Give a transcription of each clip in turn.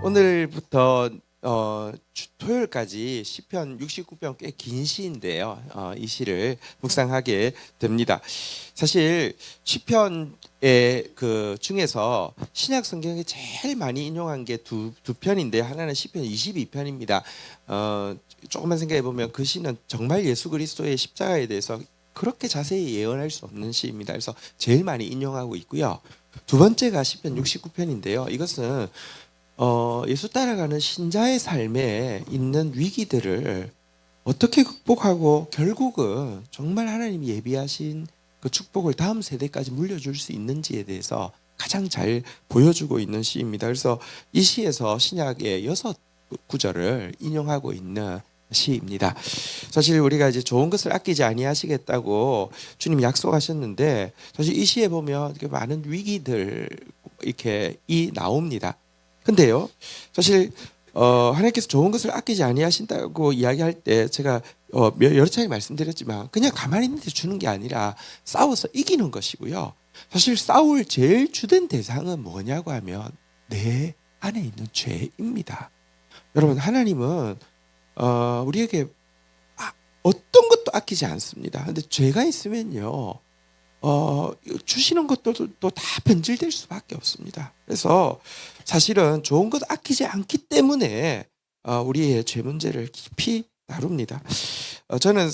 오늘부터 토요일까지 시편 69편 꽤 긴 시인데요. 이 시를 묵상하게 됩니다. 사실 시편의 그 중에서 신약 성경에 제일 많이 인용한 게 두 편인데 하나는 시편 22편입니다. 조금만 생각해 보면 그 시는 정말 예수 그리스도의 십자가에 대해서 그렇게 자세히 예언할 수 없는 시입니다. 그래서 제일 많이 인용하고 있고요. 두 번째가 시편 69편인데요. 이것은 예수 따라가는 신자의 삶에 있는 위기들을 어떻게 극복하고 결국은 정말 하나님이 예비하신 그 축복을 다음 세대까지 물려줄 수 있는지에 대해서 가장 잘 보여주고 있는 시입니다. 그래서 이 시에서 신약의 6구절을 인용하고 있는 시입니다. 사실 우리가 이제 좋은 것을 아끼지 아니하시겠다고 주님 약속하셨는데 사실 이 시에 보면 이렇게 많은 위기들 이렇게 나옵니다. 근데요, 사실 하나님께서 좋은 것을 아끼지 아니하신다고 이야기할 때 제가 여러 차례 말씀드렸지만 그냥 가만히 있는데 주는 게 아니라 싸워서 이기는 것이고요. 사실 싸울 제일 주된 대상은 뭐냐고 하면 내 안에 있는 죄입니다. 여러분, 하나님은 우리에게 어떤 것도 아끼지 않습니다. 근데 죄가 있으면요, 주시는 것들도 다 변질될 수밖에 없습니다. 그래서 사실은 좋은 것 아끼지 않기 때문에 우리의 죄 문제를 깊이 다룹니다. 저는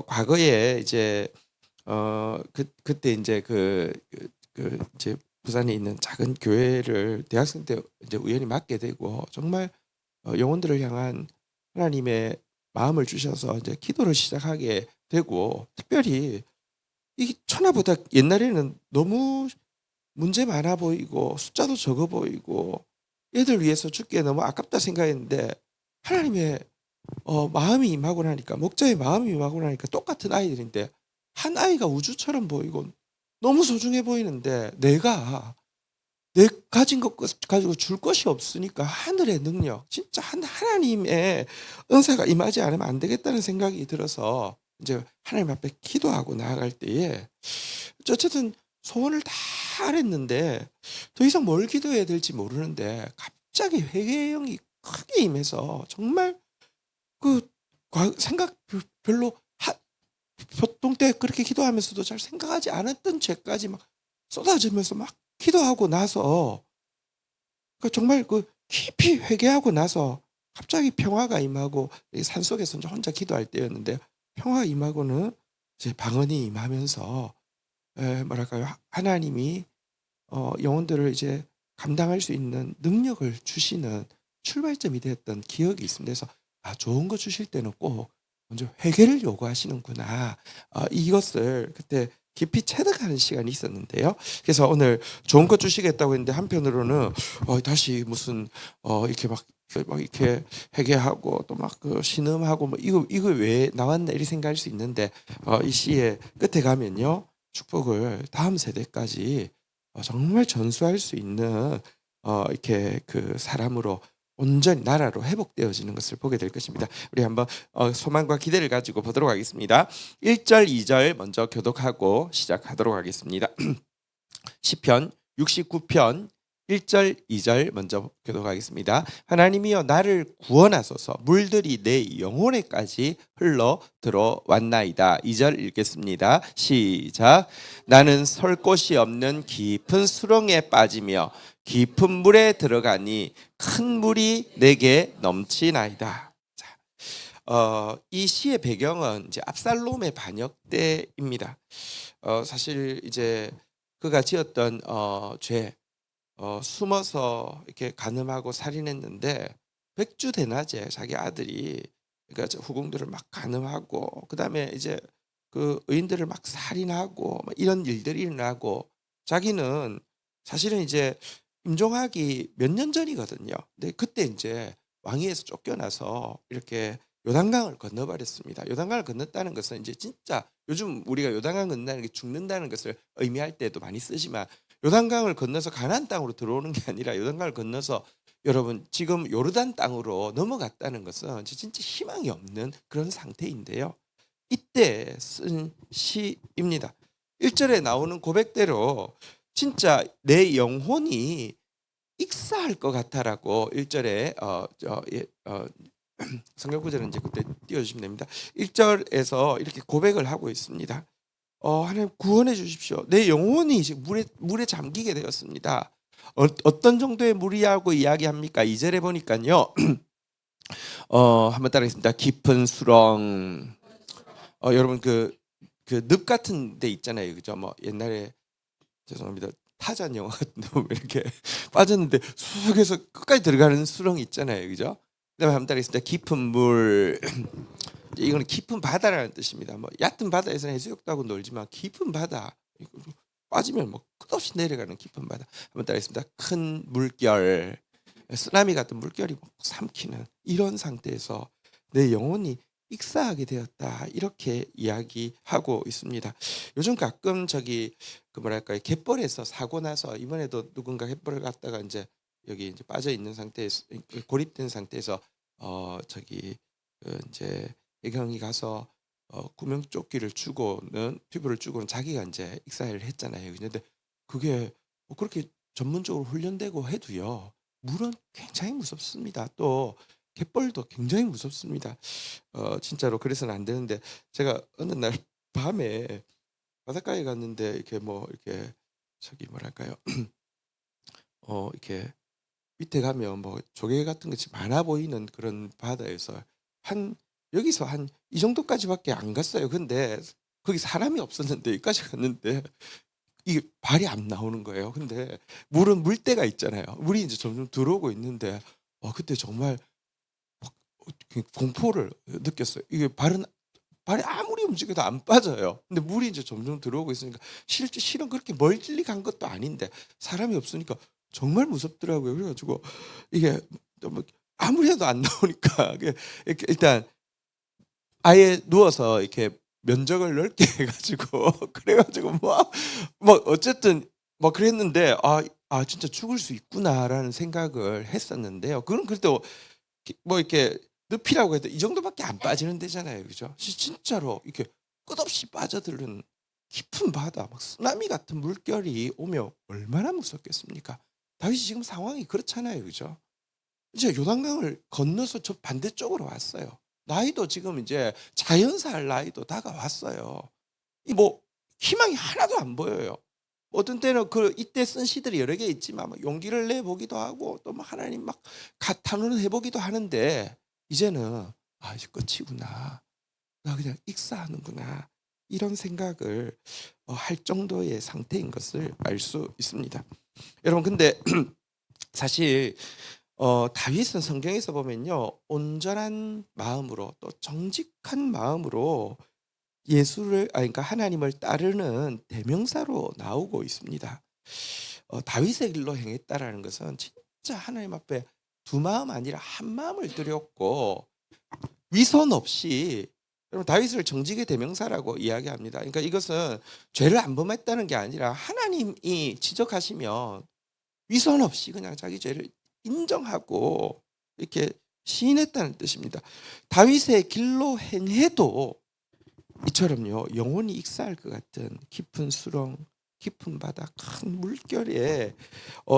과거에 이제 그때 이제 이제 부산에 있는 작은 교회를 대학생 때 이제 우연히 맡게 되고 정말 영혼들을 향한 하나님의 마음을 주셔서 이제 기도를 시작하게 되고 특별히 이 천하보다 옛날에는 너무 문제 많아 보이고 숫자도 적어 보이고 얘들 위해서 죽기에 너무 아깝다 생각했는데 하나님의 마음이 임하고 나니까 목자의 마음이 임하고 나니까 똑같은 아이들인데 한 아이가 우주처럼 보이고 너무 소중해 보이는데 내가 내 가진 것 가지고 줄 것이 없으니까 하늘의 능력 진짜 하나님의 은사가 임하지 않으면 안 되겠다는 생각이 들어서 이제 하나님 앞에 기도하고 나아갈 때에 어쨌든 소원을 다 하랬는데 더 이상 뭘 기도해야 될지 모르는데 갑자기 회개의 영이 크게 임해서 정말 그 생각 별로 보통 때 그렇게 기도하면서도 잘 생각하지 않았던 죄까지 막 쏟아지면서 막 기도하고 나서 정말 깊이 회개하고 나서 갑자기 평화가 임하고 산속에서 혼자 기도할 때였는데 평화가 임하고는 이제 방언이 임하면서 뭐랄까요, 하나님이 영혼들을 이제 감당할 수 있는 능력을 주시는 출발점이 되었던 기억이 있습니다. 그래서 좋은 거 주실 때는 꼭 먼저 회개를 요구하시는구나. 이것을 그때 깊이 체득하는 시간이 있었는데요. 그래서 오늘 좋은 거 주시겠다고 했는데 한편으로는 다시 무슨 이렇게 막 이렇게 회개하고 또 막 신음하고 뭐 이거 왜 나왔나 이렇게 생각할 수 있는데 이 시의 끝에 가면요, 축복을 다음 세대까지 정말 전수할 수 있는 이렇게 그 사람으로 온전히 나라로 회복되어지는 것을 보게 될 것입니다. 우리 한번 소망과 기대를 가지고 보도록 하겠습니다. 1절, 2절 먼저 교독하고 시작하도록 하겠습니다. 시편 69편 1절, 2절 먼저 교독하겠습니다. 하나님이여 나를 구원하소서. 물들이 내 영혼에까지 흘러 들어왔나이다. 2절 읽겠습니다. 시작. 나는 설 곳이 없는 깊은 수렁에 빠지며 깊은 물에 들어가니 큰 물이 내게 넘치나이다. 이 시의 배경은 이제 압살롬의 반역 때입니다. 사실 이제 그가 지었던 죄, 숨어서 이렇게 간음하고 살인했는데 백주대낮에 자기 아들이 그러니까 후궁들을 막 간음하고 그다음에 이제 그 의인들을 막 살인하고 이런 일들이 일어나고 자기는 사실은 이제 임종하기 몇 년 전이거든요. 근데 그때 이제 왕위에서 쫓겨나서 이렇게 요단강을 건너버렸습니다. 요단강을 건넜다는 것은 이제 진짜 요즘 우리가 요단강 건너는 게 죽는다는 것을 의미할 때도 많이 쓰지만 요단강을 건너서 가나안 땅으로 들어오는 게 아니라 요단강을 건너서 여러분 지금 요르단 땅으로 넘어갔다는 것은 진짜 희망이 없는 그런 상태인데요. 이때 쓴 시입니다. 1절에 나오는 고백대로 진짜 내 영혼이 익사할 것 같아라고 1절에 성경 구절은 이제 그때 띄워주시면 됩니다. 1절에서 이렇게 고백을 하고 있습니다. 하나님 구원해 주십시오. 내 영혼이 지금 물에 잠기게 되었습니다. 어떤 정도의 물이라고 이야기합니까? 2절에 보니까요. 한번 따라하겠습니다. 깊은 수렁. 여러분 그 늪 같은 데 있잖아요. 그죠? 뭐 옛날에 죄송합니다. 타잔 영화 같은 데 보면 이렇게 빠졌는데 쑥 해서 끝까지 들어가는 수렁이 있잖아요. 그죠? 그다음에 한번 따라하겠습니다. 깊은 물. 이거는 깊은 바다라는 뜻입니다. 뭐 얕은 바다에서는 해수욕도 하고 놀지만 깊은 바다 빠지면 뭐 끝없이 내려가는 깊은 바다. 한번 따라하겠습니다. 큰 물결, 쓰나미 같은 물결이 삼키는 이런 상태에서 내 영혼이 익사하게 되었다 이렇게 이야기하고 있습니다. 요즘 가끔 그 뭐랄까요, 갯벌에서 사고 나서 이번에도 누군가 갯벌을 갔다가 이제 여기 이제 빠져 있는 상태에서 고립된 상태에서 이제 애경이 가서 구명조끼를 주고는 피부를 주고는 자기가 이제 익사를 했잖아요. 근데 그게 뭐 그렇게 전문적으로 훈련되고 해도요, 물은 굉장히 무섭습니다. 또 갯벌도 굉장히 무섭습니다. 진짜로 그래서는 안 되는데 제가 어느 날 밤에 바닷가에 갔는데 이렇게 뭐 이렇게 뭐랄까요, 이렇게 밑에 가면 뭐 조개 같은 것이 많아 보이는 그런 바다에서 한 여기서 한 이 정도까지밖에 안 갔어요. 근데 거기 사람이 없었는데 여기까지 갔는데 이게 발이 안 나오는 거예요. 근데 물은 물때가 있잖아요. 물이 이제 점점 들어오고 있는데 그때 정말 막 공포를 느꼈어요. 이게 발이 아무리 움직여도 안 빠져요. 근데 물이 이제 점점 들어오고 있으니까 실은 그렇게 멀리 간 것도 아닌데 사람이 없으니까 정말 무섭더라고요. 그래가지고 이게 뭐 아무리 해도 안 나오니까 이렇게 일단 아예 누워서 이렇게 면적을 넓게 해가지고 그래가지고 뭐 어쨌든 뭐 그랬는데 진짜 죽을 수 있구나라는 생각을 했었는데요. 그건 그래도 뭐 이렇게 늪이라고 해도 이 정도밖에 안 빠지는 데잖아요. 그죠? 진짜로 이렇게 끝없이 빠져드는 깊은 바다, 막 쓰나미 같은 물결이 오면 얼마나 무섭겠습니까? 다윗이 지금 상황이 그렇잖아요. 그죠? 이제 요단강을 건너서 저 반대쪽으로 왔어요. 나이도 지금 이제 자연사할 나이도 다가왔어요. 이 뭐 희망이 하나도 안 보여요. 어떤 때는 이때 쓴 시들이 여러 개 있지만 뭐 용기를 내 보기도 하고 또 뭐 하나님 막 탄원해 보기도 하는데 이제는 이제 끝이구나. 나 그냥 익사하는구나. 이런 생각을 할 정도의 상태인 것을 알 수 있습니다. 여러분 근데 사실 다윗은 성경에서 보면요, 온전한 마음으로 또 정직한 마음으로 그러니까 하나님을 따르는 대명사로 나오고 있습니다. 다윗의 길로 행했다라는 것은 진짜 하나님 앞에 두 마음 아니라 한 마음을 들였고 위선 없이, 여러분 다윗을 정직의 대명사라고 이야기합니다. 그러니까 이것은 죄를 안 범했다는 게 아니라 하나님이 지적하시면 위선 없이 그냥 자기 죄를 인정하고 이렇게 시인했다는 뜻입니다. 다윗의 길로 행해도 이처럼요, 영혼이 익사할 것 같은 깊은 수렁, 깊은 바다, 큰 물결에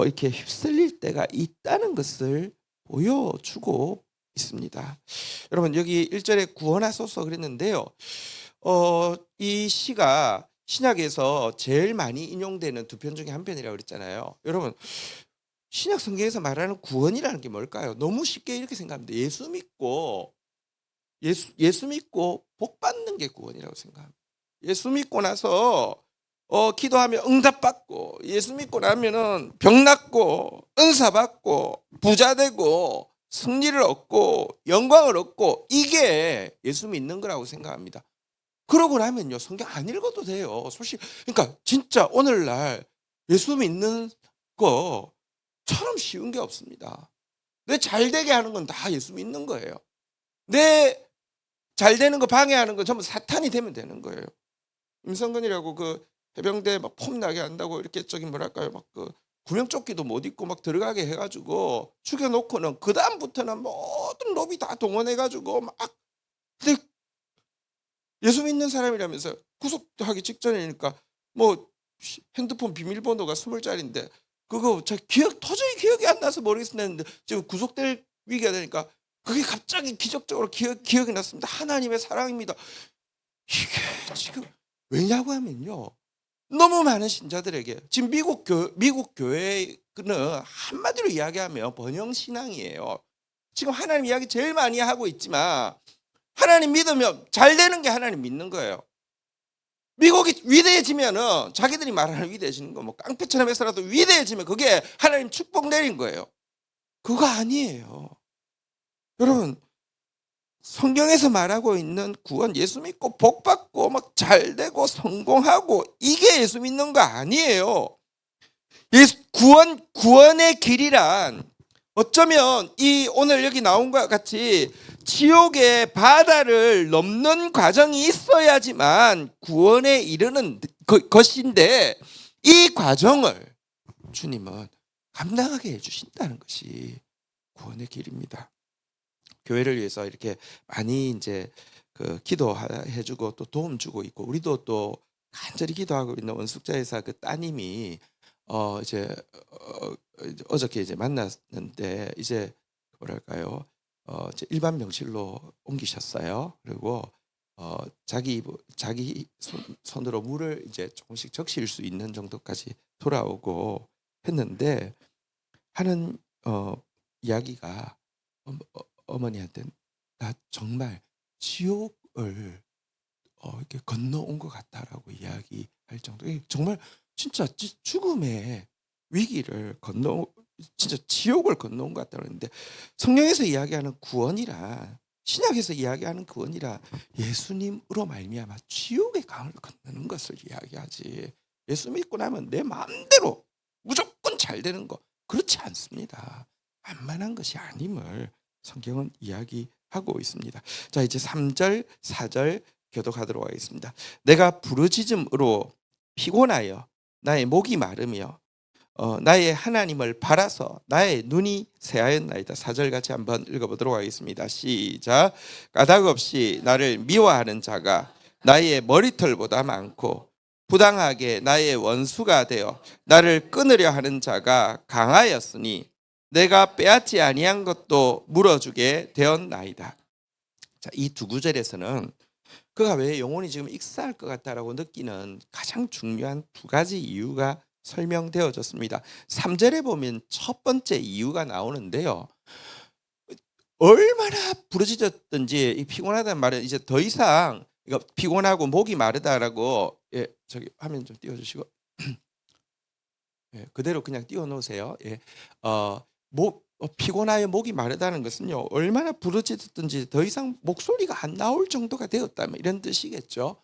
이렇게 휩쓸릴 때가 있다는 것을 보여주고 있습니다. 여러분 여기 1절에 구원하소서 그랬는데요. 이 시가 신약에서 제일 많이 인용되는 두 편 중에 한 편이라고 그랬잖아요. 여러분 신약 성경에서 말하는 구원이라는 게 뭘까요? 너무 쉽게 이렇게 생각합니다. 예수 믿고 복 받는 게 구원이라고 생각합니다. 예수 믿고 나서 기도하면 응답받고, 예수 믿고 나면은 병 낫고 은사 받고 부자 되고 승리를 얻고 영광을 얻고, 이게 예수 믿는 거라고 생각합니다. 그러고 나면요, 성경 안 읽어도 돼요. 솔직히 그러니까 진짜 오늘날 예수 믿는 거처럼 쉬운 게 없습니다. 내 잘 되게 하는 건 다 예수 믿는 거예요. 내 잘 되는 거 방해하는 건 전부 사탄이 되면 되는 거예요. 임성근이라고 그 해병대 막 폼나게 한다고 이렇게 뭐랄까요, 막 구명조끼도 못 입고 막 들어가게 해가지고 죽여놓고는 그 다음부터는 모든 로비 다 동원해가지고 막. 근데 예수 믿는 사람이라면서 구속하기 직전이니까 뭐 핸드폰 비밀번호가 20자리인데 그거 저 도저히 기억이 안 나서 모르겠었는데 지금 구속될 위기가 되니까 그게 갑자기 기적적으로 기억이 났습니다. 하나님의 사랑입니다. 이게 지금 왜냐고 하면요. 너무 많은 신자들에게 지금 미국 교회는 한마디로 이야기하면 번영 신앙이에요. 지금 하나님 이야기 제일 많이 하고 있지만 하나님 믿으면 잘 되는 게 하나님 믿는 거예요. 미국이 위대해지면은 자기들이 말하는 위대해지는 거 뭐 깡패처럼 해서라도 위대해지면 그게 하나님 축복 내린 거예요. 그거 아니에요. 여러분 성경에서 말하고 있는 구원, 예수 믿고 복 받고 막 잘 되고 성공하고 이게 예수 믿는 거 아니에요. 구원의 길이란 어쩌면 이 오늘 여기 나온 것과 같이 지옥의 바다를 넘는 과정이 있어야지만 구원에 이르는 것인데 이 과정을 주님은 감당하게 해주신다는 것이 구원의 길입니다. 교회를 위해서 이렇게 많이 이제 그 기도해주고 또 도움 주고 있고 우리도 또 간절히 기도하고 있는 원숙자회사 그 따님이 이제 어저께 이제 만났는데 이제 뭐랄까요 이제 일반 병실로 옮기셨어요. 그리고 자기 손으로 물을 이제 조금씩 적실 수 있는 정도까지 돌아오고 했는데 하는 이야기가 어머니한테 나 정말 지옥을 이렇게 건너온 것 같다라고 이야기할 정도. 정말 진짜 죽음의 위기를 진짜 지옥을 건너온 것 같다는데 성경에서 이야기하는 구원이라 신약에서 이야기하는 구원이라 예수님으로 말미암아 지옥의 강을 건너는 것을 이야기하지. 예수 믿고 나면 내 마음대로 무조건 잘 되는 거 그렇지 않습니다. 만만한 것이 아님을 성경은 이야기하고 있습니다. 자 이제 3절 4절 교독하도록 하겠습니다. 내가 부르짖음으로 피곤하여 나의 목이 마르며 나의 하나님을 바라서 나의 눈이 새하였나이다. 4절 같이 한번 읽어보도록 하겠습니다. 시작. 까닭없이 나를 미워하는 자가 나의 머리털보다 많고 부당하게 나의 원수가 되어 나를 끊으려 하는 자가 강하였으니 내가 빼앗지 아니한 것도 물어주게 되었나이다. 자, 이 두 구절에서는 그가 왜 영혼이 지금 익사할 것 같다라고 느끼는 가장 중요한 두 가지 이유가 설명되어졌습니다. 3절에 보면 첫 번째 이유가 나오는데요. 얼마나 부르짖었든지 피곤하다는 말은 이제 더 이상 피곤하고 목이 마르다라고 저기 화면 좀 띄워주시고 그대로 그냥 띄워놓으세요. 피곤하여 목이 마르다는 것은요 얼마나 부르짖었든지 더 이상 목소리가 안 나올 정도가 되었다면 이런 뜻이겠죠.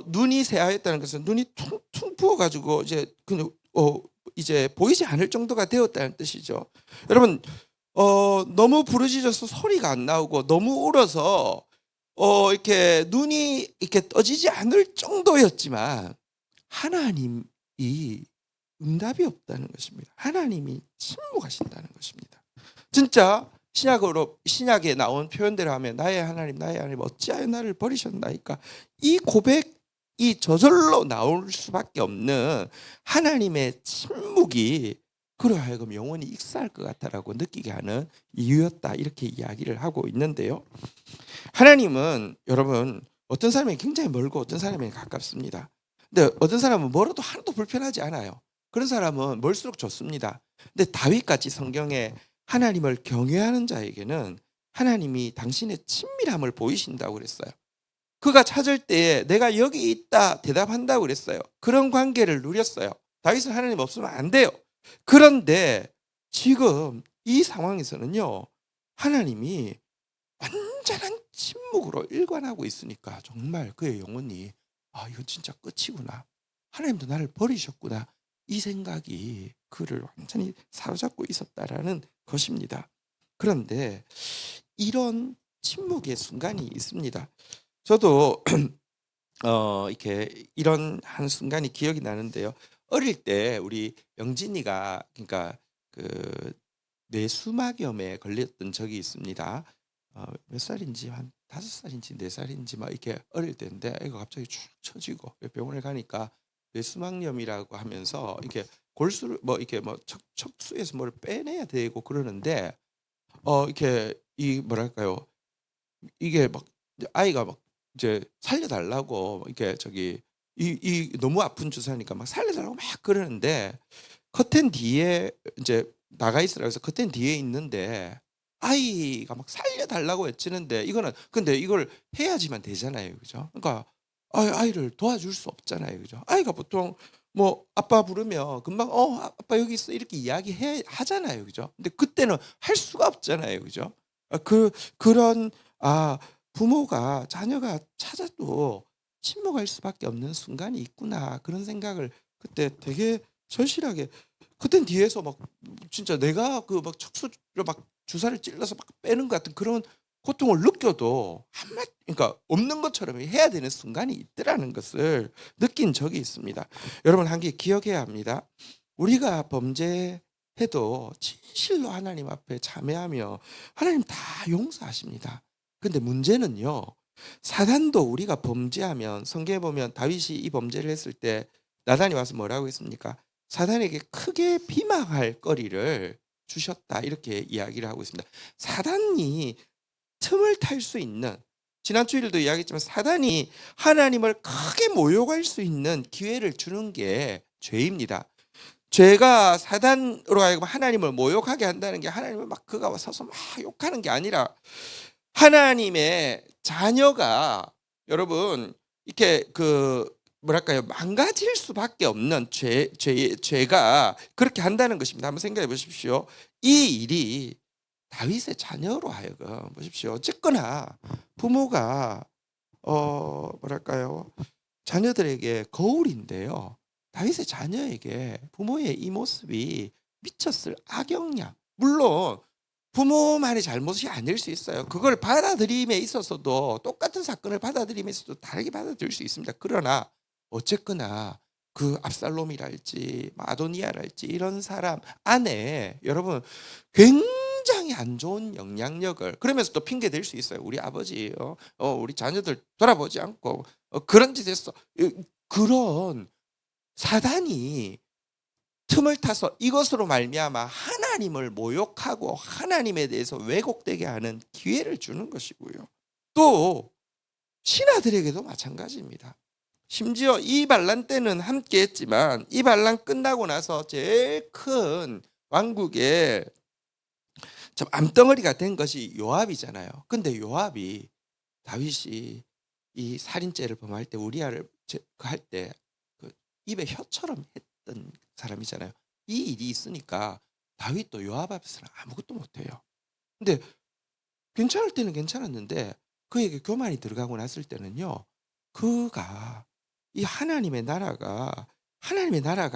눈이 새하였다는 것은 눈이 퉁퉁 부어가지고 이제 보이지 않을 정도가 되었다는 뜻이죠. 여러분 너무 부르짖어서 소리가 안 나오고 너무 울어서 이렇게 눈이 이렇게 떠지지 않을 정도였지만 하나님이 응답이 없다는 것입니다. 하나님이 침묵하신다는 것입니다. 진짜 신약에 나온 표현대로 하면 나의 하나님 어찌하여 나를 버리셨나이까 이 고백이 저절로 나올 수밖에 없는 하나님의 침묵이 그로 하여금 영원히 익사할 것 같다라고 느끼게 하는 이유였다 이렇게 이야기를 하고 있는데요. 하나님은 여러분 어떤 사람이 굉장히 멀고 어떤 사람이 가깝습니다. 근데 어떤 사람은 멀어도 하나도 불편하지 않아요. 그런 사람은 멀수록 좋습니다. 근데 다윗같이 성경에 하나님을 경외하는 자에게는 하나님이 당신의 친밀함을 보이신다고 그랬어요. 그가 찾을 때에 내가 여기 있다 대답한다고 그랬어요. 그런 관계를 누렸어요. 다윗은 하나님 없으면 안 돼요. 그런데 지금 이 상황에서는요 하나님이 완전한 침묵으로 일관하고 있으니까 정말 그의 영혼이 이거 진짜 끝이구나. 하나님도 나를 버리셨구나. 이 생각이 그를 완전히 사로잡고 있었다라는 것입니다. 그런데 이런 침묵의 순간이 있습니다. 저도 이렇게 이런 한 순간이 기억이 나는데요. 어릴 때 우리 영진이가 그러니까 그 뇌수막염에 걸렸던 적이 있습니다. 몇 살인지 한 5살인지 4살인지 막 이렇게 어릴 때인데 애가 갑자기 축 처지고 병원에 가니까 뇌수막염이라고 하면서 이렇게 골수를 뭐 이렇게 뭐 척수에서 뭘 빼내야 되고 그러는데 이렇게 이 뭐랄까요? 이게 막 아이가 막 이제 살려 달라고 이렇게 저기 이 너무 아픈 주사니까 막 살려 달라고 막 그러는데 커튼 뒤에 이제 나가 있으라 해서 커튼 뒤에 있는데 아이가 막 살려 달라고 외치는데 이거는 근데 이걸 해야지만 되잖아요. 그죠? 그러니까 아이를 도와줄 수 없잖아요. 그죠? 아이가 보통 뭐 아빠 부르면 금방 아빠 여기 있어." 이렇게 이야기해 하잖아요. 그죠? 근데 그때는 할 수가 없잖아요. 그죠? 그런 부모가 자녀가 찾아도 침묵할 수밖에 없는 순간이 있구나. 그런 생각을 그때 되게 절실하게 그땐 뒤에서 막 진짜 내가 그 막 척수를 막 주사를 찔러서 막 빼는 것 같은 그런 고통을 느껴도 한마 그러니까 없는 것처럼 해야 되는 순간이 있더라는 것을 느낀 적이 있습니다. 여러분 한 개 기억해야 합니다. 우리가 범죄해도 진실로 하나님 앞에 참회하며 하나님 다 용서하십니다. 근데 문제는요. 사단도 우리가 범죄하면 성경에 보면 다윗이 이 범죄를 했을 때 나단이 와서 뭐라고 했습니까? 사단에게 크게 비방할 거리를 주셨다. 이렇게 이야기를 하고 있습니다. 사단이 틈을 탈 수 있는 지난 주일도 이야기했지만 사단이 하나님을 크게 모욕할 수 있는 기회를 주는 게 죄입니다. 죄가 사단으로 하여금 하나님을 모욕하게 한다는 게 하나님을 막 그가 서서 막 욕하는 게 아니라 하나님의 자녀가 여러분 이렇게 그 뭐랄까요 망가질 수밖에 없는 죄가 그렇게 한다는 것입니다. 한번 생각해 보십시오. 이 일이 다윗의 자녀로 하여금 보십시오. 어쨌거나 부모가 뭐랄까요 자녀들에게 거울인데요. 다윗의 자녀에게 부모의 이 모습이 미쳤을 악영향. 물론 부모만의 잘못이 아닐 수 있어요. 그걸 받아들임에 있어서도 똑같은 사건을 받아들임에 있어서도 다르게 받아들일 수 있습니다. 그러나 어쨌거나 그 압살롬이랄지 아도니아랄지 이런 사람 안에 여러분 굉장히 안 좋은 영향력을 그러면서 또 핑계 댈 수 있어요. 우리 아버지 우리 자녀들 돌아보지 않고 그런 짓 했어. 그런 사단이 틈을 타서 이것으로 말미암아 하나님을 모욕하고 하나님에 대해서 왜곡되게 하는 기회를 주는 것이고요. 또 신하들에게도 마찬가지입니다. 심지어 이 반란 때는 함께 했지만 이 반란 끝나고 나서 제일 큰 왕국의 참 암덩어리가 된 것이 요압이잖아요. 근데 요압이 다윗이 이 살인죄를 범할 때 우리아를 할 때 그 입에 혀처럼 했던 사람이잖아요. 이 일이 있으니까 다윗도 요압 앞에서는 아무것도 못해요. 근데 괜찮을 때는 괜찮았는데 그에게 교만이 들어가고 났을 때는요. 그가 이 하나님의 나라가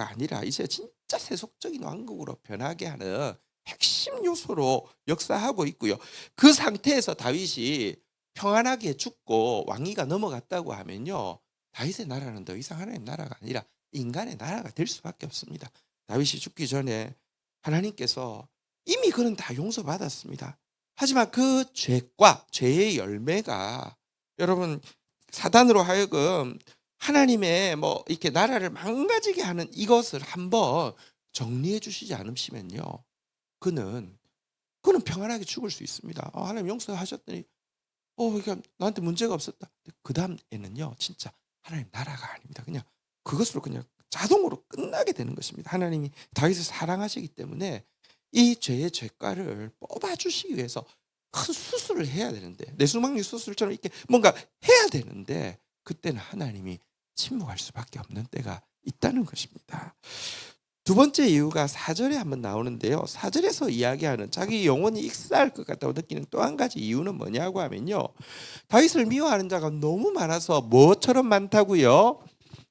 아니라 이제 진짜 세속적인 왕국으로 변하게 하는 핵심 요소로 역사하고 있고요. 그 상태에서 다윗이 평안하게 죽고 왕위가 넘어갔다고 하면요. 다윗의 나라는 더 이상 하나님의 나라가 아니라 인간의 나라가 될 수밖에 없습니다. 다윗이 죽기 전에 하나님께서 이미 그는 다 용서받았습니다. 하지만 그 죄과 죄의 열매가 여러분 사단으로 하여금 하나님의 뭐 이렇게 나라를 망가지게 하는 이것을 한번 정리해 주시지 않으시면요. 그는 평안하게 죽을 수 있습니다. 하나님 용서하셨더니 그러니까 나한테 문제가 없었다. 그다음에는요. 진짜 하나님 나라가 아닙니다. 그냥 그것으로 그냥 자동으로 끝나게 되는 것입니다. 하나님이 다윗을 사랑하시기 때문에 이 죄의 죄가를 뽑아 주시기 위해서 큰 수술을 해야 되는데 내수막류 수술처럼 이렇게 뭔가 해야 되는데 그때는 하나님이 침묵할 수밖에 없는 때가 있다는 것입니다. 두 번째 이유가 4절에 한번 나오는데요. 4절에서 이야기하는 자기 영혼이 익사할 것 같다고 느끼는 또 한 가지 이유는 뭐냐고 하면요. 다윗을 미워하는 자가 너무 많아서 뭐처럼 많다고요?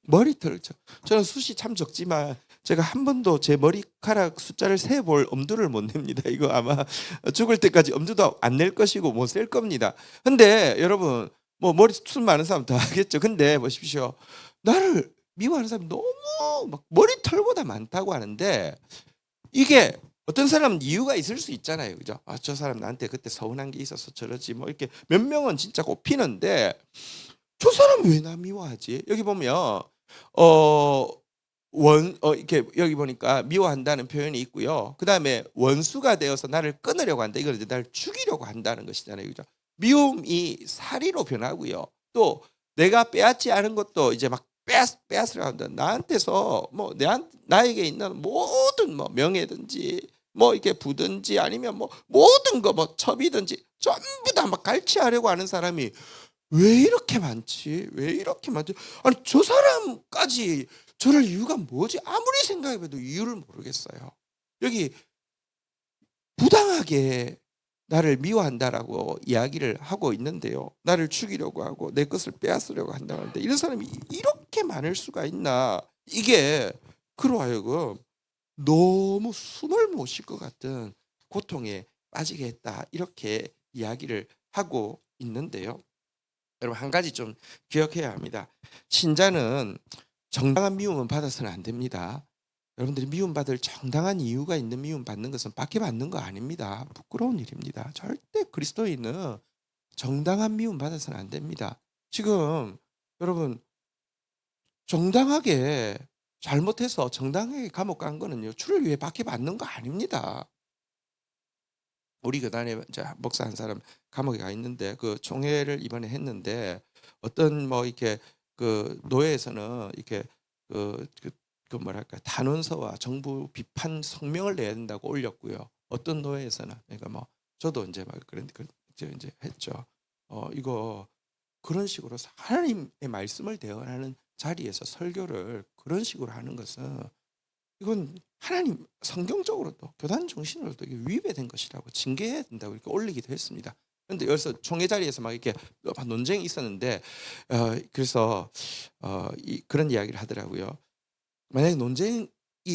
머리털. 저는 숱이 참 적지만 제가 한 번도 제 머리카락 숫자를 세볼 엄두를 못 냅니다. 이거 아마 죽을 때까지 엄두도 안 낼 것이고 못 셀 겁니다. 근데 여러분 뭐 머리숱 많은 사람 다 하겠죠. 근데 보십시오. 나를 미워하는 사람이 너무 막 머리털보다 많다고 하는데 이게 어떤 사람은 이유가 있을 수 있잖아요. 그죠? 저 사람 나한테 그때 서운한 게 있어서 저러지 뭐 이렇게 몇 명은 진짜 꼽히는데 저 사람 왜 나 미워하지? 여기 보면 이렇게 여기 보니까 미워한다는 표현이 있고요. 그 다음에 원수가 되어서 나를 끊으려고 한다. 이거는 이제 나를 죽이려고 한다는 것이잖아요. 그죠? 미움이 살이로 변하고요. 또 내가 빼앗지 않은 것도 이제 막 빼앗으려고 한다. 나한테서 뭐 나에게 있는 모든 뭐 명예든지 뭐 이렇게 부든지 아니면 뭐 모든 거 뭐 첩이든지 전부 다 막 갈취하려고 하는 사람이 왜 이렇게 많지? 왜 이렇게 많지? 아니 저 사람까지 저럴 이유가 뭐지? 아무리 생각해봐도 이유를 모르겠어요. 여기 부당하게 나를 미워한다라고 이야기를 하고 있는데요. 나를 죽이려고 하고 내 것을 빼앗으려고 한다는데 이런 사람이 이렇게 많을 수가 있나? 이게 그로 하여금 너무 숨을 못 쉴 것 같은 고통에 빠지게 했다. 이렇게 이야기를 하고 있는데요. 여러분 한 가지 좀 기억해야 합니다. 신자는 정당한 미움은 받아서는 안 됩니다. 여러분들이 미움받을 정당한 이유가 있는 미움받는 것은 박해받는 거 아닙니다. 부끄러운 일입니다. 절대 그리스도인은 정당한 미움받아서는 안 됩니다. 지금 여러분 정당하게 잘못해서 정당하게 감옥 간 거는요. 주를 위해 박해받는 거 아닙니다. 우리 교단에 이제 목사 한 사람 감옥에 가 있는데 그 총회를 이번에 했는데 어떤 뭐 이렇게 그 노예에서는 이렇게 그 뭐랄까 단원서와 정부 비판 성명을 내야 된다고 올렸고요. 어떤 노예에서는 그러니까 뭐 저도 이제 막 그런 이제 했죠. 이거 그런 식으로 하나님의 말씀을 대언하는 자리에서 설교를 그런 식으로 하는 것은 이건 하나님 성경적으로도 교단 정신으로도 이게 위배된 것이라고 징계해야 된다고 이렇게 올리기도 했습니다. 그런데 여기서 총회 자리에서 막 이렇게 논쟁이 있었는데 그래서 그런 이야기를 하더라고요. 만약에 논쟁이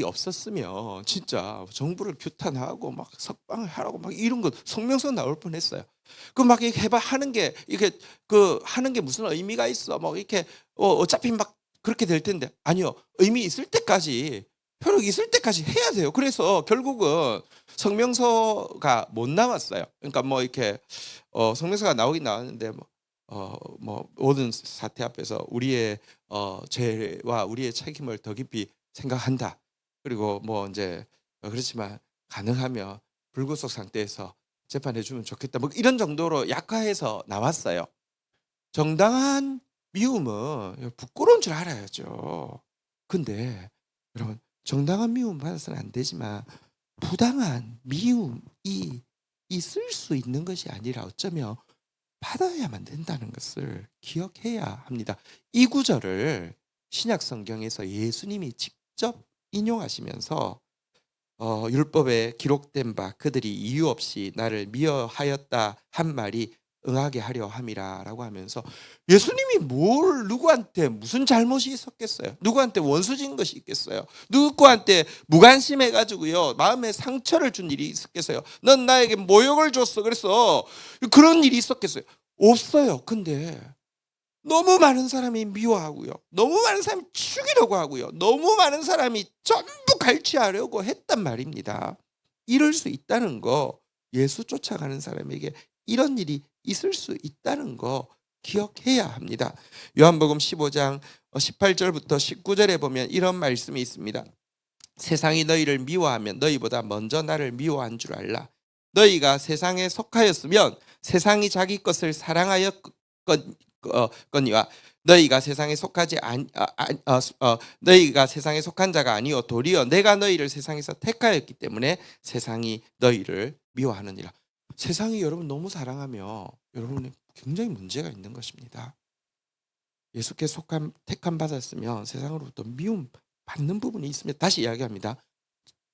없었으면 진짜 정부를 규탄하고 막 석방을 하라고 막 이런 거 성명서 나올 뻔했어요. 그 막 이렇게 해봐 하는 게 이게 그 하는 게 무슨 의미가 있어? 뭐 이렇게 어차피 막 그렇게 될 텐데 아니요 의미 있을 때까지 효력 있을 때까지 해야 돼요. 그래서 결국은 성명서가 못 나왔어요. 그러니까 뭐 이렇게 성명서가 나오긴 나왔는데 뭐 모든 사태 앞에서 우리의 죄와 우리의 책임을 더 깊이 생각한다. 그리고 뭐 이제 그렇지만 가능하면 불구속 상태에서 재판해 주면 좋겠다. 뭐 이런 정도로 약화해서 나왔어요. 정당한 미움은 부끄러운 줄 알아야죠. 근데 여러분 정당한 미움 받아서는 안 되지만 부당한 미움이 있을 수 있는 것이 아니라 어쩌면 받아야만 된다는 것을 기억해야 합니다. 이 구절을 신약 성경에서 예수님이 직접 인용하시면서 율법에 기록된 바 그들이 이유 없이 나를 미워하였다 한 말이 응하게 하려 함이라라고 하면서 예수님이 뭘 누구한테 무슨 잘못이 있었겠어요? 누구한테 원수진 것이 있겠어요? 누구한테 무관심해 가지고요 마음에 상처를 준 일이 있었겠어요? 넌 나에게 모욕을 줬어. 그래서 그런 일이 있었겠어요? 없어요. 근데 너무 많은 사람이 미워하고요. 너무 많은 사람이 죽이려고 하고요. 너무 많은 사람이 전부 갈취하려고 했단 말입니다. 이럴 수 있다는 거 예수 쫓아가는 사람에게 이런 일이 있을 수 있다는 거 기억해야 합니다. 요한복음 15장 18절부터 19절에 보면 이런 말씀이 있습니다. 세상이 너희를 미워하면 너희보다 먼저 나를 미워한 줄 알라. 너희가 세상에 속하였으면 세상이 자기 것을 사랑하였거니와 너희가 세상에 속하지 너희가 세상에 속한 자가 아니요 도리어 내가 너희를 세상에서 택하였기 때문에 세상이 너희를 미워하느니라. 세상이 여러분 너무 사랑하며 여러분이 굉장히 문제가 있는 것입니다. 예수께 속한 택함 받았으면 세상으로부터 미움 받는 부분이 있습니다. 다시 이야기합니다.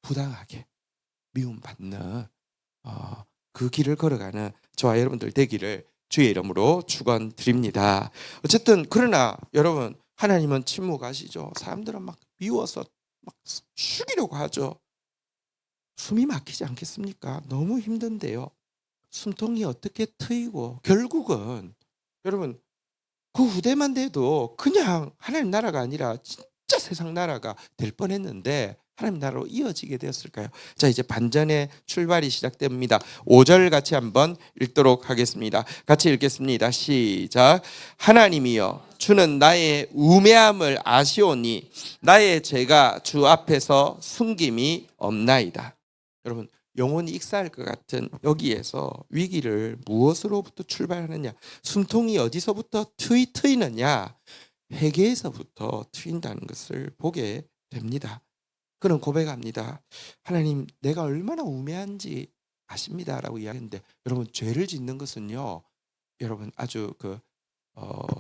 부당하게 미움 받는 그 길을 걸어가는 저와 여러분들 되기를 주의 이름으로 축원드립니다. 어쨌든 그러나 여러분 하나님은 침묵하시죠. 사람들은 막 미워서 막 죽이려고 하죠. 숨이 막히지 않겠습니까? 너무 힘든데요. 숨통이 어떻게 트이고 결국은 여러분 그 후대만 돼도 그냥 하나님 나라가 아니라 진짜 세상 나라가 될 뻔했는데 하나님 나라로 이어지게 되었을까요? 자 이제 반전의 출발이 시작됩니다. 5절 같이 한번 읽도록 하겠습니다. 같이 읽겠습니다. 시작. 하나님이여 주는 나의 우매함을 아시오니 나의 죄가 주 앞에서 숨김이 없나이다. 여러분, 영혼이 익사할 것 같은 여기에서 위기를 무엇으로부터 출발하느냐? 숨통이 어디서부터 트이느냐? 회개에서부터 트인다는 것을 보게 됩니다. 그는 고백합니다. 하나님, 내가 얼마나 우매한지 아십니다라고 이야기했는데, 여러분, 죄를 짓는 것은요, 여러분 아주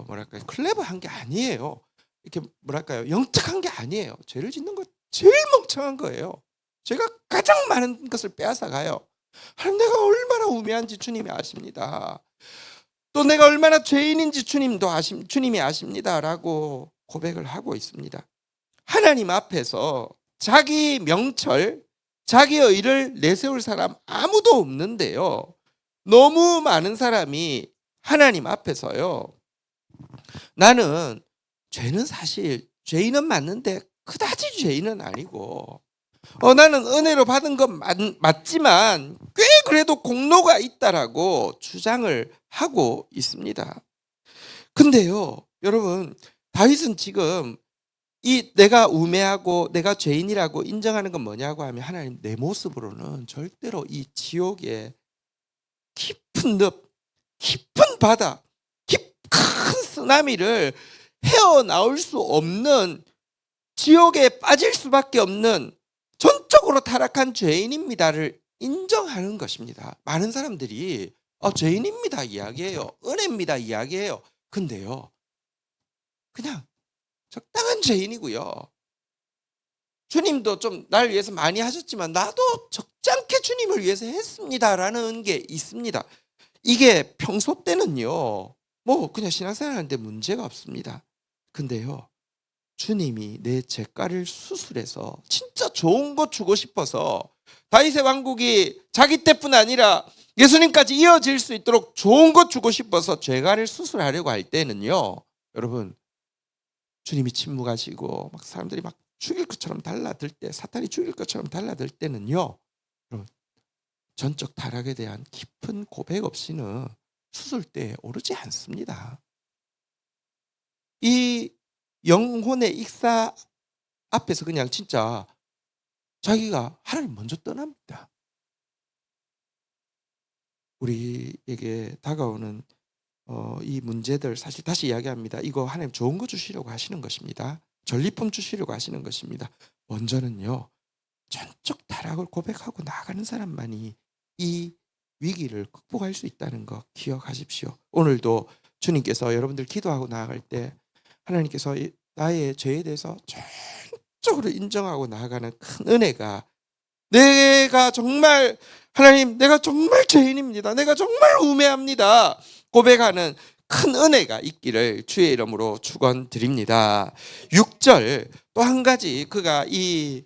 뭐랄까요, 클레버한 게 아니에요. 이렇게 뭐랄까요, 영특한 게 아니에요. 죄를 짓는 것 제일 멍청한 거예요. 제가 가장 많은 것을 빼앗아 가요. 하나님, 내가 얼마나 우매한지 주님이 아십니다. 또 내가 얼마나 죄인인지 주님이 아십니다라고 고백을 하고 있습니다. 하나님 앞에서 자기 명철, 자기 의를 내세울 사람 아무도 없는데요, 너무 많은 사람이 하나님 앞에서요, 나는 죄는 사실 죄인은 맞는데 그다지 죄인은 아니고, 나는 은혜로 받은 건 맞지만 꽤 그래도 공로가 있다라고 주장을 하고 있습니다. 근데요, 여러분, 다윗은 지금 이 내가 우매하고 내가 죄인이라고 인정하는 건 뭐냐고 하면, 하나님, 내 모습으로는 절대로 이 지옥의 깊은 늪, 깊은 바다, 큰 쓰나미를 헤어나올 수 없는, 지옥에 빠질 수밖에 없는 전적으로 타락한 죄인입니다를 인정하는 것입니다. 많은 사람들이 죄인입니다 이야기해요. 은혜입니다 이야기해요. 근데요, 그냥 적당한 죄인이고요. 주님도 좀 날 위해서 많이 하셨지만 나도 적잖게 주님을 위해서 했습니다라는 게 있습니다. 이게 평소 때는요, 뭐 그냥 신앙생활 하는데 문제가 없습니다. 근데요, 주님이 내 죄가를 수술해서 진짜 좋은 거 주고 싶어서, 다윗의 왕국이 자기 때뿐 아니라 예수님까지 이어질 수 있도록 좋은 거 주고 싶어서 죄가를 수술하려고 할 때는요, 여러분, 주님이 침묵하시고 막 사람들이 막 죽일 것처럼 달라들 때, 사탄이 죽일 것처럼 달라들 때는요, 여러분, 전적 타락에 대한 깊은 고백 없이는 수술대에 오르지 않습니다. 이 영혼의 익사 앞에서 그냥 진짜 자기가 하나님 먼저 떠납니다. 우리에게 다가오는 이 문제들, 사실 다시 이야기합니다. 이거 하나님 좋은 거 주시려고 하시는 것입니다. 전리품 주시려고 하시는 것입니다. 먼저는요, 전적 타락을 고백하고 나아가는 사람만이 이 위기를 극복할 수 있다는 거 기억하십시오. 오늘도 주님께서 여러분들 기도하고 나아갈 때 하나님께서 나의 죄에 대해서 전적으로 인정하고 나아가는 큰 은혜가, 내가 정말, 하나님, 내가 정말 죄인입니다, 내가 정말 우매합니다 고백하는 큰 은혜가 있기를 주의 이름으로 축원드립니다. 6절, 또 한 가지, 그가 이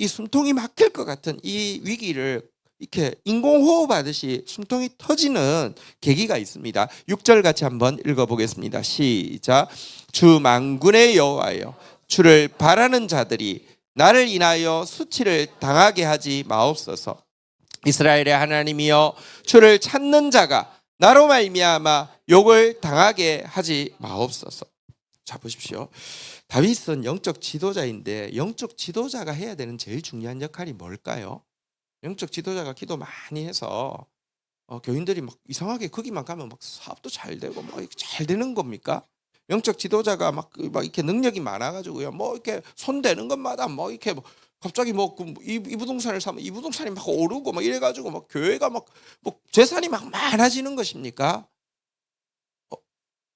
숨통이 막힐 것 같은 이 위기를 이렇게 인공호흡하듯이 숨통이 터지는 계기가 있습니다. 6절 같이 한번 읽어보겠습니다. 시작. 주 만군의 여호와여, 주를 바라는 자들이 나를 인하여 수치를 당하게 하지 마옵소서. 이스라엘의 하나님이여, 주를 찾는 자가 나로 말미암아 욕을 당하게 하지 마옵소서. 자, 보십시오. 다윗은 영적 지도자인데, 영적 지도자가 해야 되는 제일 중요한 역할이 뭘까요? 영적 지도자가 기도 많이 해서 교인들이 막 이상하게 거기만 가면 막 사업도 잘 되고 막 잘 되는 겁니까? 영적 지도자가 막 이렇게 능력이 많아가지고요, 뭐 이렇게 손 대는 것마다 뭐 이렇게 갑자기 이 부동산을 사면 이 부동산이 막 오르고 막 이래가지고 막 교회가 막 뭐 재산이 막 많아지는 것입니까?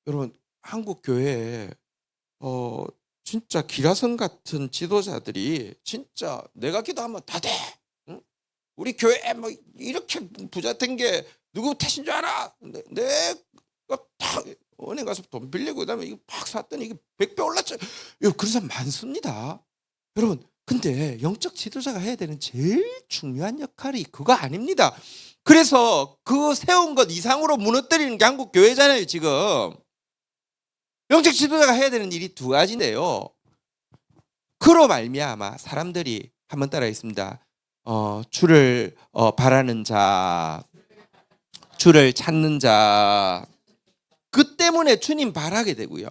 여러분, 한국 교회에 진짜 기라성 같은 지도자들이 진짜 내가 기도하면 다 돼. 응? 우리 교회 뭐 이렇게 부자 된 게 누구 탓인 줄 알아? 내가 다 은행 가서 돈 빌리고 그다음에 이거 팍 샀더니 이게 100배 올랐죠. 그런 사람 많습니다. 여러분, 근데 영적 지도자가 해야 되는 제일 중요한 역할이 그거 아닙니다. 그래서 그 세운 것 이상으로 무너뜨리는 게 한국 교회잖아요, 지금. 영적 지도자가 해야 되는 일이 두 가지인데요, 그로 말미암아 사람들이, 한번 따라하겠습니다. 주를 바라는 자, 주를 찾는 자, 그 때문에 주님 바라게 되고요.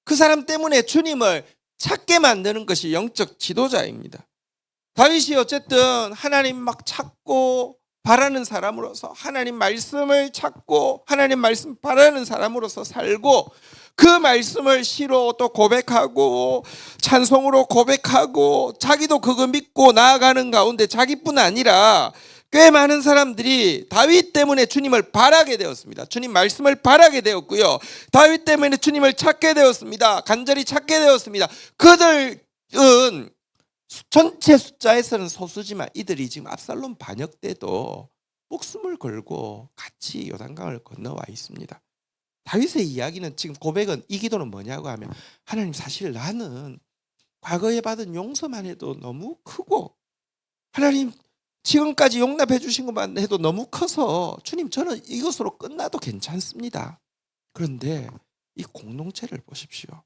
그 사람 때문에 주님을 찾게 만드는 것이 영적 지도자입니다. 다윗이 어쨌든 하나님 막 찾고 바라는 사람으로서 하나님 말씀을 찾고 하나님 말씀 바라는 사람으로서 살고 그 말씀을 시로 또 고백하고 찬송으로 고백하고 자기도 그거 믿고 나아가는 가운데 자기뿐 아니라 꽤 많은 사람들이 다윗 때문에 주님을 바라게 되었습니다. 주님 말씀을 바라게 되었고요. 다윗 때문에 주님을 찾게 되었습니다. 간절히 찾게 되었습니다. 그들은 전체 숫자에서는 소수지만 이들이 지금 압살롬 반역 때도 목숨을 걸고 같이 요단강을 건너와 있습니다. 다윗의 이야기는 지금 고백은 이 기도는 뭐냐고 하면 하나님 사실 나는 과거에 받은 용서만 해도 너무 크고 하나님 지금까지 용납해 주신 것만 해도 너무 커서 주님 저는 이것으로 끝나도 괜찮습니다. 그런데 이 공동체를 보십시오.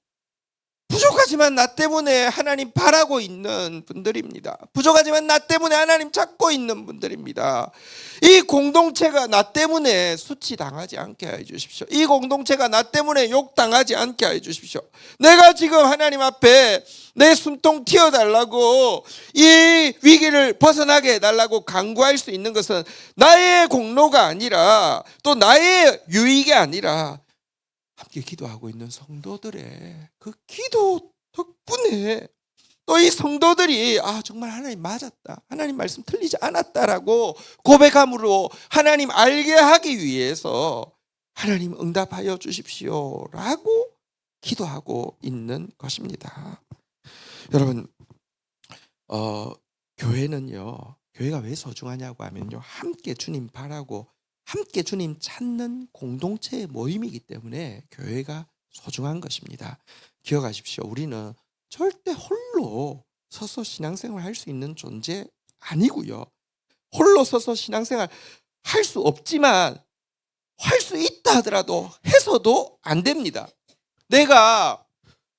부족하지만 나 때문에 하나님 바라고 있는 분들입니다. 부족하지만 나 때문에 하나님 찾고 있는 분들입니다. 이 공동체가 나 때문에 수치당하지 않게 해주십시오. 이 공동체가 나 때문에 욕당하지 않게 해주십시오. 내가 지금 하나님 앞에 내 숨통 튀어달라고 이 위기를 벗어나게 해달라고 간구할 수 있는 것은 나의 공로가 아니라 또 나의 유익이 아니라 함께 기도하고 있는 성도들의 그 기도 덕분에 또 이 성도들이 정말 하나님 맞았다, 하나님 말씀 틀리지 않았다라고 고백함으로 하나님 알게 하기 위해서 하나님 응답하여 주십시오라고 기도하고 있는 것입니다. 여러분 교회가 왜 소중하냐고 하면요, 함께 주님 바라고 함께 주님 찾는 공동체의 모임이기 때문에 교회가 소중한 것입니다. 기억하십시오. 우리는 절대 홀로 서서 신앙생활 할 수 있는 존재 아니고요. 홀로 서서 신앙생활 할 수 없지만 할 수 있다 하더라도 해서도 안 됩니다. 내가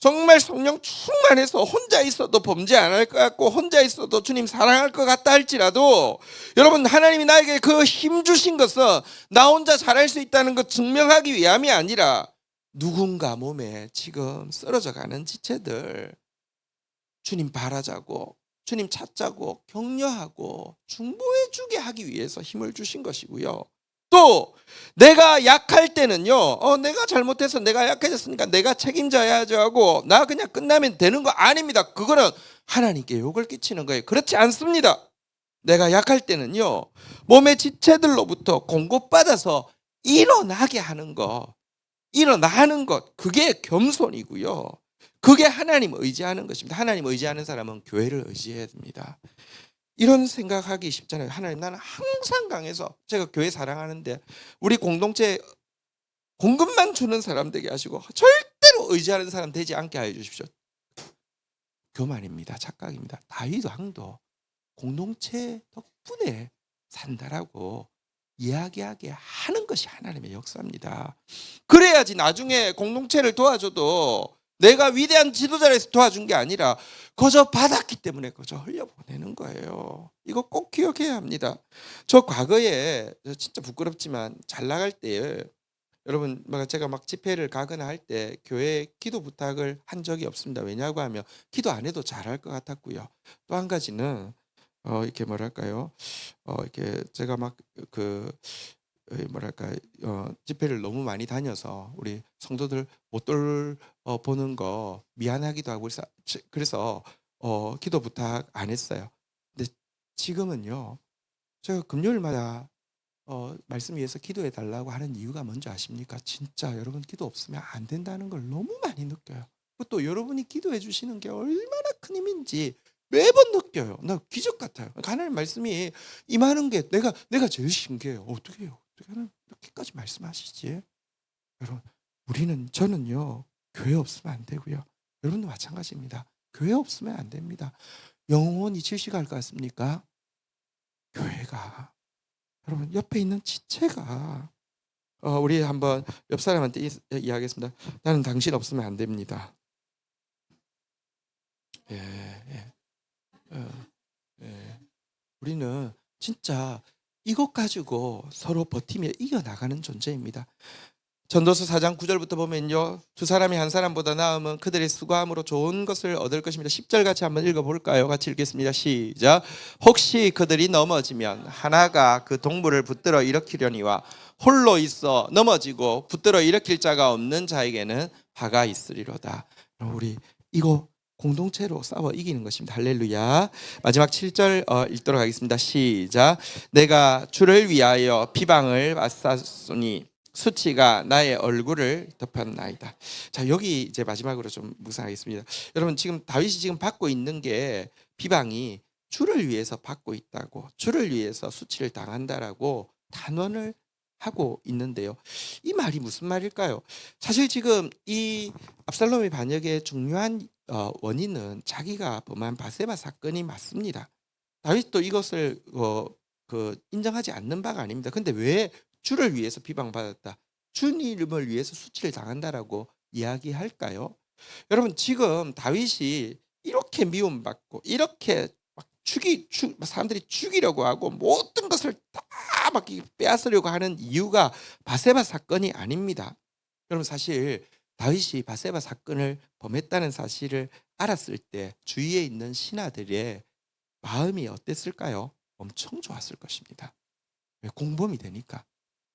정말 성령 충만해서 혼자 있어도 범죄 안 할 것 같고 혼자 있어도 주님 사랑할 것 같다 할지라도 여러분 하나님이 나에게 그 힘 주신 것은 나 혼자 잘할 수 있다는 것 증명하기 위함이 아니라 누군가 몸에 지금 쓰러져 가는 지체들 주님 바라자고 주님 찾자고 격려하고 중보해 주게 하기 위해서 힘을 주신 것이고요. 또 내가 약할 때는요, 내가 잘못해서 내가 약해졌으니까 내가 책임져야죠 하고 나 그냥 끝나면 되는 거 아닙니다. 그거는 하나님께 욕을 끼치는 거예요. 그렇지 않습니다. 내가 약할 때는요, 몸의 지체들로부터 공급받아서 일어나게 하는 것, 일어나는 것, 그게 겸손이고요. 그게 하나님 의지하는 것입니다. 하나님 의지하는 사람은 교회를 의지해야 됩니다. 이런 생각하기 쉽잖아요. 하나님 나는 항상 강해서 제가 교회 사랑하는데 우리 공동체 공급만 주는 사람 되게 하시고 절대로 의지하는 사람 되지 않게 하여 주십시오. 교만입니다. 착각입니다. 다윗 왕도 공동체 덕분에 산다라고 이야기하게 하는 것이 하나님의 역사입니다. 그래야지 나중에 공동체를 도와줘도 내가 위대한 지도자를 도와준 게 아니라 거저 받았기 때문에 거저 흘려보내는 거예요. 이거 꼭 기억해야 합니다. 저 과거에 진짜 부끄럽지만 잘 나갈 때 여러분 제가 막 집회를 가거나 할 때 교회 기도 부탁을 한 적이 없습니다. 왜냐고 하면 기도 안 해도 잘할 것 같았고요. 또 한 가지는 이렇게 뭐랄까요? 이렇게 제가 집회를 너무 많이 다녀서 우리 성도들 못 보는 거 미안하기도 하고 그래서 기도 부탁 안 했어요. 근데 지금은요, 제가 금요일마다 말씀 위해서 기도해 달라고 하는 이유가 뭔지 아십니까? 진짜 여러분 기도 없으면 안 된다는 걸 너무 많이 느껴요. 또 여러분이 기도해 주시는 게 얼마나 큰 힘인지 매번 느껴요. 나 기적 같아요. 하나님 말씀이 임하는 게 내가 제일 신기해요. 어떻게 해요? 어떻게 하나님 이렇게까지 말씀하시지? 여러분 저는요 교회 없으면 안 되고요. 여러분도 마찬가지입니다. 교회 없으면 안 됩니다. 영혼이 질식할 것 같습니까? 교회가 여러분 옆에 있는 지체가 우리 한번 옆 사람한테 이야기하겠습니다. 나는 당신 없으면 안 됩니다. 예. 우리는 진짜 이것 가지고 서로 버티며 이겨나가는 존재입니다. 전도서 4장 9절부터 보면요. 두 사람이 한 사람보다 나으면 그들의 수고함으로 좋은 것을 얻을 것입니다. 10절 같이 한번 읽어볼까요? 같이 읽겠습니다. 시작. 혹시 그들이 넘어지면 하나가 그 동물을 붙들어 일으키려니와 홀로 있어 넘어지고 붙들어 일으킬 자가 없는 자에게는 화가 있으리로다. 우리 이거 공동체로 싸워 이기는 것입니다. 할렐루야. 마지막 7절 읽도록 하겠습니다. 시작. 내가 주를 위하여 비방을 맞쌌으니 수치가 나의 얼굴을 덮었나이다. 자, 여기 이제 마지막으로 좀 묵상하겠습니다. 여러분, 지금 다윗이 지금 받고 있는 게 비방이 주를 위해서 받고 있다고, 주를 위해서 수치를 당한다라고 단언을 하고 있는데요. 이 말이 무슨 말일까요? 사실 지금 이 압살롬의 반역의 중요한 원인은 자기가 범한 바세바 사건이 맞습니다. 다윗도 이것을 인정하지 않는 바가 아닙니다. 근데 왜 주를 위해서 비방받았다, 주님을 위해서 수치를 당한다라고 이야기할까요? 여러분, 지금 다윗이 이렇게 미움받고 이렇게 막 사람들이 죽이려고 하고 모든 것을 다 막 빼앗으려고 하는 이유가 바세바 사건이 아닙니다. 여러분, 사실 다윗이 바세바 사건을 범했다는 사실을 알았을 때 주위에 있는 신하들의 마음이 어땠을까요? 엄청 좋았을 것입니다. 왜? 공범이 되니까.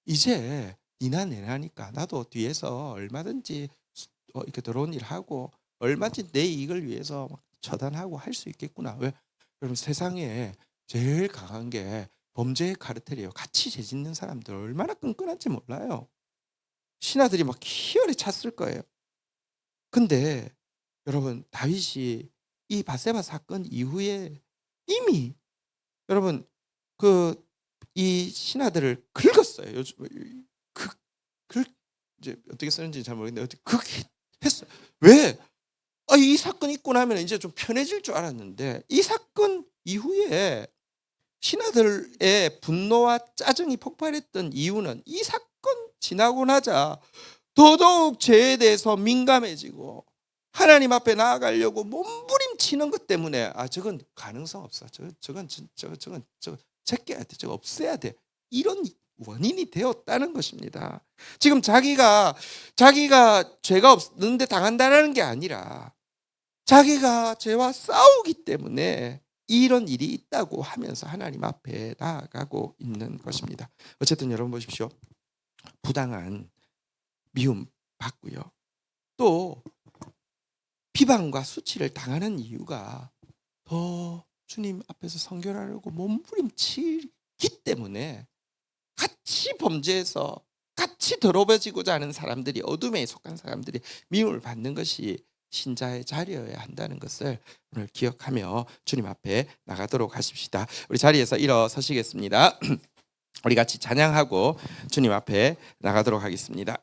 이제 니나 내나니까 나도 뒤에서 얼마든지 이렇게 더러운 일 하고 얼마든지 내 이익을 위해서 처단하고 할 수 있겠구나. 왜? 여러분, 세상에 제일 강한 게 범죄의 카르텔이에요. 같이 죄 짓는 사람들 얼마나 끈끈한지 몰라요. 신하들이 막 희열에 찼을 거예요. 근데 여러분, 다윗이 이 바세바 사건 이후에 이미 여러분 이 신하들을 긁었어요. 요즘 이제 어떻게 쓰는지 잘 모르겠는데 그렇게 했어요. 왜? 이 사건 있고 나면 이제 좀 편해질 줄 알았는데 이 사건 이후에 신하들의 분노와 짜증이 폭발했던 이유는 이 사건 지나고 나자 더더욱 죄에 대해서 민감해지고 하나님 앞에 나아가려고 몸부림치는 것 때문에 저건 가능성 없어. 저건 제껴야 돼. 저거 없애야 돼. 이런 원인이 되었다는 것입니다. 지금 자기가 죄가 없는데 당한다는 게 아니라 자기가 죄와 싸우기 때문에 이런 일이 있다고 하면서 하나님 앞에 나아가고 있는 것입니다. 어쨌든 여러분 보십시오. 부당한 미움 받고요. 또 비방과 수치를 당하는 이유가 더 주님 앞에서 성결하려고 몸부림치기 때문에 같이 범죄해서 같이 더러워지고자 하는 사람들이, 어둠에 속한 사람들이 미움을 받는 것이 신자의 자리여야 한다는 것을 오늘 기억하며 주님 앞에 나가도록 하십시다. 우리 자리에서 일어서시겠습니다. 우리 같이 찬양하고 주님 앞에 나가도록 하겠습니다.